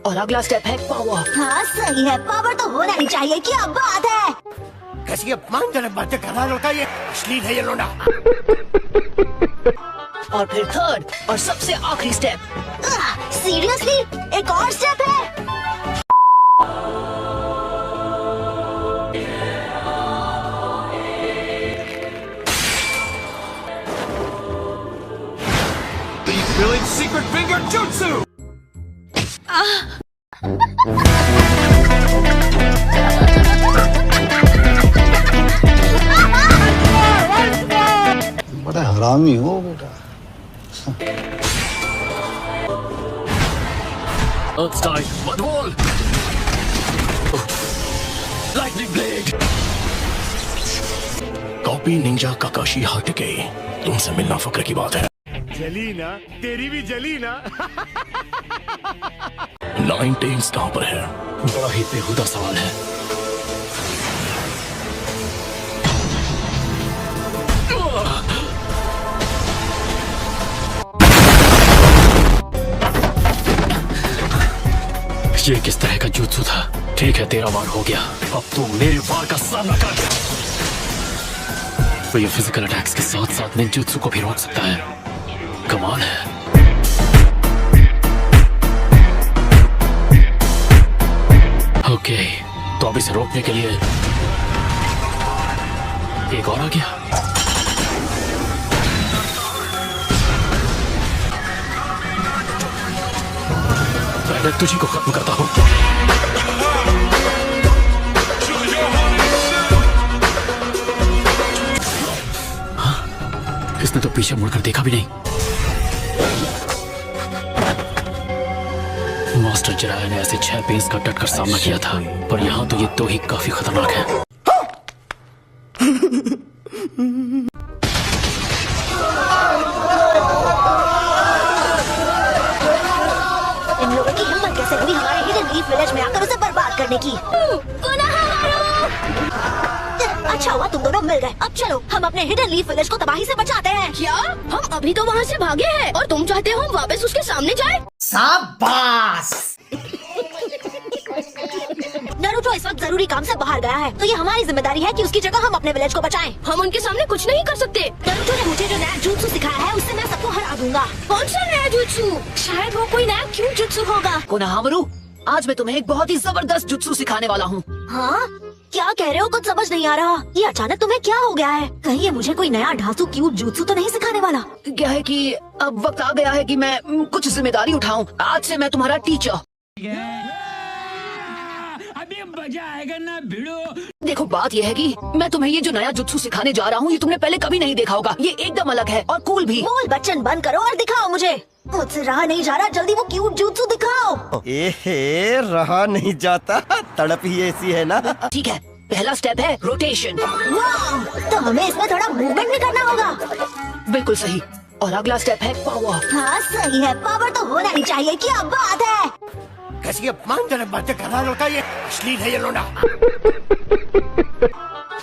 और अगला स्टेप है पावर। हाँ सही है, पावर तो होना ही चाहिए। क्या बात है। कैसी अपमानजनक बातें कर रहा लड़का, ये अश्लील है ये लोना। और फिर थर्ड और सबसे आखिरी स्टेप। सीरियसली एक और स्टेप है? Village secret finger jutsu. बड़ा हरामी हो बेटा। Earthstyle, Mudwall! Lightning Blade! Copy Ninja काकाशी हटके, तुमसे मिलना फक्र की बात है। जली ना, तेरी भी जली ना। 9 टेल्स कहाँ पर है? बड़ा ही बेहुदा सवाल है। ये किस तरह का जुत्सु था? ठीक है, तेरा वार हो गया, अब तू मेरे वार का सामना कर। तो ये फिजिकल अटैक्स के साथ साथ निंजुत्सु को भी रोक सकता है। कमाल है। ओके, तो अब इसे रोकने के लिए एक और आ गया। पहले तुझी को खत्म करता हूं। हाँ? इसने तो पीछे मुड़कर देखा भी नहीं। मास्टर जिराया ने ऐसे 6 पेंस का डट कर सामना किया था, पर यहाँ तो ये 2 ही काफी खतरनाक है। इन लोगों की हिम्मत कैसे हुई हमारे हिडन लीफ विलेज में आकर उसे बर्बाद करने की। अच्छा हुआ तुम दोनों मिल गए। अब चलो हम अपने हिडन लीफ विलेज को तबाही से बचाते हैं। क्या? हम अभी तो वहाँ से भागे हैं और तुम चाहते हो हम वापस उसके सामने जाएं? शाबाश। नारुतो इस वक्त जरूरी काम से बाहर गया है, तो ये हमारी जिम्मेदारी है कि उसकी जगह हम अपने विलेज को बचाएं। हम उनके सामने कुछ नहीं कर सकते। नारुतो ने मुझे जो नया जुत्सु सिखाया है उससे मैं सबको हरा दूंगा। कौन सा नया जुत्सु? शायद वो कोई नया क्यूट जुत्सु होगा। कोनोहामारू, आज मैं तुम्हें एक बहुत ही जबरदस्त जुत्सु सिखाने वाला हूँ। हाँ क्या कह रहे हो? कुछ समझ नहीं आ रहा। ये अचानक तुम्हें क्या हो गया है? कहीं ये मुझे कोई नया ढांसू क्यूट जुत्सु तो नहीं सिखाने वाला? क्या है कि अब वक्त आ गया है कि मैं कुछ जिम्मेदारी उठाऊं। आज से मैं तुम्हारा टीचर। अभी मजा आएगा ना भिड़ो। देखो बात यह है कि मैं तुम्हें ये जो नया जुत्सु सिखाने जा रहा हूँ, ये तुमने पहले कभी नहीं देखा होगा। ये एकदम अलग है और कूल भी। बोल बच्चन बंद करो और दिखाओ मुझे। मुझसे रहा नहीं जा रहा, जल्दी वो क्यूट जुत्सु दिखाओ। एहे, रहा नहीं जाता, तड़प ही ऐसी है ना। ठीक है, पहला स्टेप है रोटेशन। वाह, तो हमें इसमें थोड़ा मूवमेंट भी करना होगा। बिल्कुल सही। और अगला स्टेप है पावर। हाँ सही है, पावर तो होना ही चाहिए। क्या बात है। कैसी अपमानजनक बातें कर रहा लड़का, ये अश्लील है ये लोना।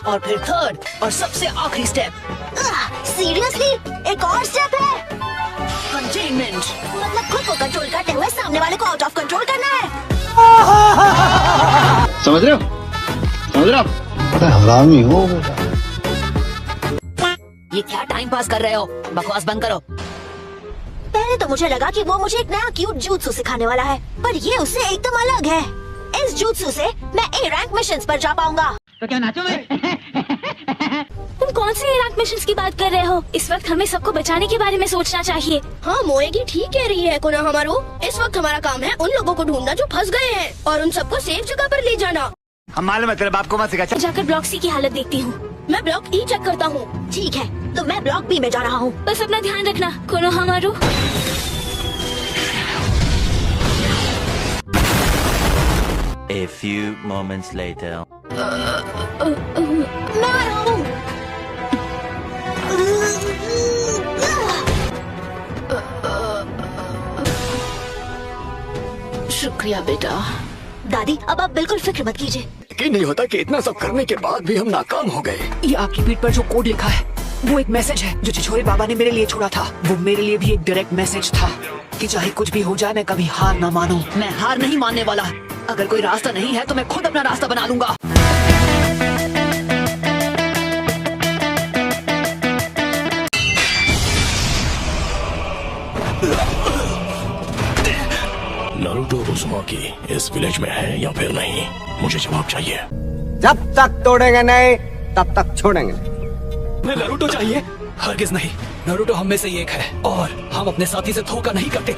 और फिर थर्ड और सबसे आखिरी स्टेप। सीरियसली एक और स्टेप है? कंटेनमेंट। मतलब खुद को कंट्रोल करते हुए सामने वाले को आउट ऑफ कंट्रोल करना है। समझ रहे हो? समझ रहे हो? बड़ा हरामी हो बेटा। ये क्या टाइम पास कर रहे हो? बकवास बंद करो। पहले तो मुझे लगा कि वो मुझे एक नया क्यूट जुत्सु सिखाने वाला है, पर ये उससे एकदम अलग है। इस जुत्सु से मैं A रैंक मिशंस पर जा पाऊंगा। तो क्या नाचो मैं? तुम कौन से रैंक मिशंस की बात कर रहे हो? इस वक्त हमें सबको बचाने के बारे में सोचना चाहिए। हाँ, मोएगी ठीक कह रही है कोनोहामारू। इस वक्त हमारा काम है उन लोगों को ढूंढना जो फंस गए हैं और उन सबको सेफ जगह पर ले जाना। हम मालूम है तेरे बाप को मत सिखा। जाकर ब्लॉक सी की हालत देखती हूँ। मैं ब्लॉक E चेक करता हूँ। ठीक है, तो मैं ब्लॉक B में जा रहा हूँ। बस अपना ध्यान रखना Konohamaru. A few moments later. मैं आ रहा हूँ। शुक्रिया बेटा। दादी अब आप बिल्कुल फिक्र मत कीजिए। यकीन नहीं होता कि इतना सब करने के बाद भी हम नाकाम हो गए। ये आपकी पीठ पर जो कोड लिखा है वो एक मैसेज है जो छिछोरे बाबा ने मेरे लिए छोड़ा था। वो मेरे लिए भी एक डायरेक्ट मैसेज था। कि चाहे कुछ भी हो जाए मैं कभी हार ना मानूं। मैं हार नहीं मानने वाला। अगर कोई रास्ता नहीं है तो मैं खुद अपना रास्ता बना लूंगा। नारुतो उज़ुमाकी इस विलेज में है या फिर नहीं, मुझे जवाब चाहिए। जब तक तोड़ेंगे नहीं तब तक छोड़ेंगे नहीं। मैं नारुतो चाहिए? हरगिज नहीं, नारुतो हम में से ही एक है और हम अपने साथी से धोखा नहीं करते।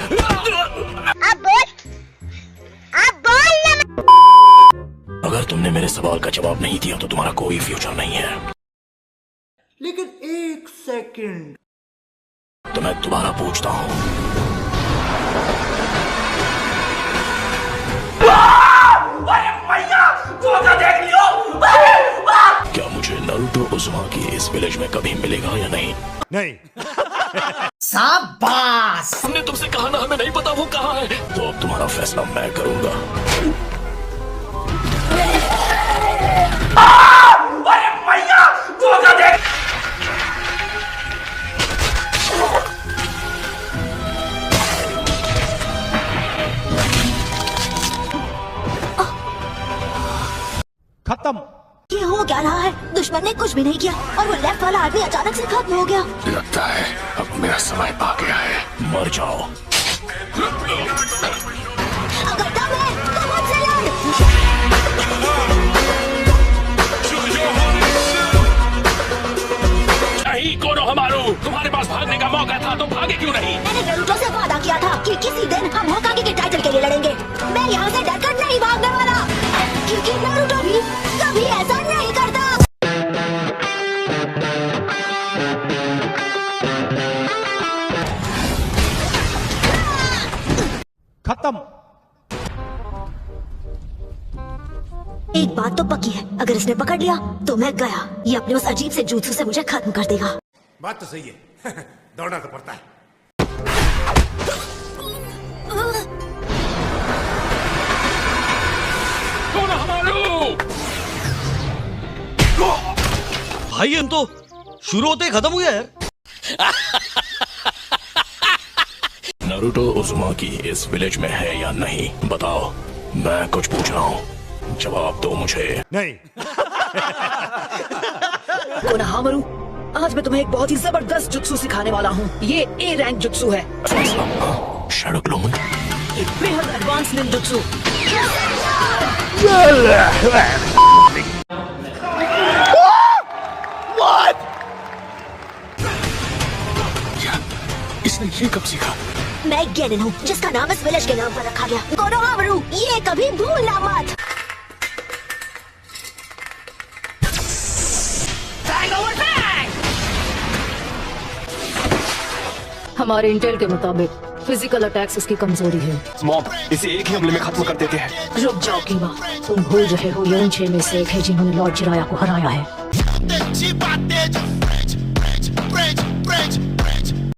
अगर तुमने मेरे सवाल का जवाब नहीं दिया तो तुम्हारा कोई फ्यूचर नहीं है। लेकिन एक सेकंड, तो मैं दोबारा पूछता हूँ, क्या मुझे नारुतो उज़ुमाकी इस विलेज में कभी मिलेगा या नहीं? नहीं। शाबाश। हमने तुमसे कहा ना हमें नहीं पता वो कहाँ है। तो अब तुम्हारा फैसला मैं करूंगा। खत्म। ये हो क्या रहा है? दुश्मन ने कुछ भी नहीं किया और वो लेफ्ट वाला आदमी अचानक से खत्म हो गया। लगता है अब मेरा समय आ गया है। मर जाओ। अगर दम है तो मुझसे लड़। नहीं कोनोहमारू, तुम्हारे पास भागने का मौका था तो भागे क्यों नहीं? मैंने नारुतो से वादा किया था कि किसी दिन हम होकागे के टाइटल के लिए लड़ेंगे। मैं यहाँ से डरकर नहीं भागने वाला, क्योंकि नारुतो भी कभी ऐसा नहीं करता। खत्म। एक बात तो पक्की है, अगर इसने पकड़ लिया तो मैं गया। ये अपने उस अजीब से jutsu से मुझे खत्म कर देगा। बात तो सही है। दौड़ना तो पड़ता है। भाई हम तो शुरू होते ही खत्म हो गया यार। नारुतो उज़ुमाकी इस विलेज में है या नहीं बताओ। मैं कुछ पूछ रहा हूँ, जवाब दो मुझे। नहीं। कोनोहामारू, आज मैं तुम्हें एक बहुत ही जबरदस्त जुत्सु सिखाने वाला हूँ। ये ए रैंक जुत्सु है, शैडो क्लोन। एक बेहद एडवांस निंजुत्सु। इसने ये कब सीखा? मैं गेनिन हूँ जिसका नाम इस विलेज के नाम पर रखा गया। कोनोहामारू, ये कभी भूलना मत। हमारे इंटेल के मुताबिक फिजिकल अटैक्स इसकी कमजोरी है। मॉम, इसे एक ही हमले में खत्म कर देते हैं। रुक जाओ कीवा, तुम भूल रहे हो ये उन 6 में से एक है जिन्होंने लॉर्ड जिराया को हराया है।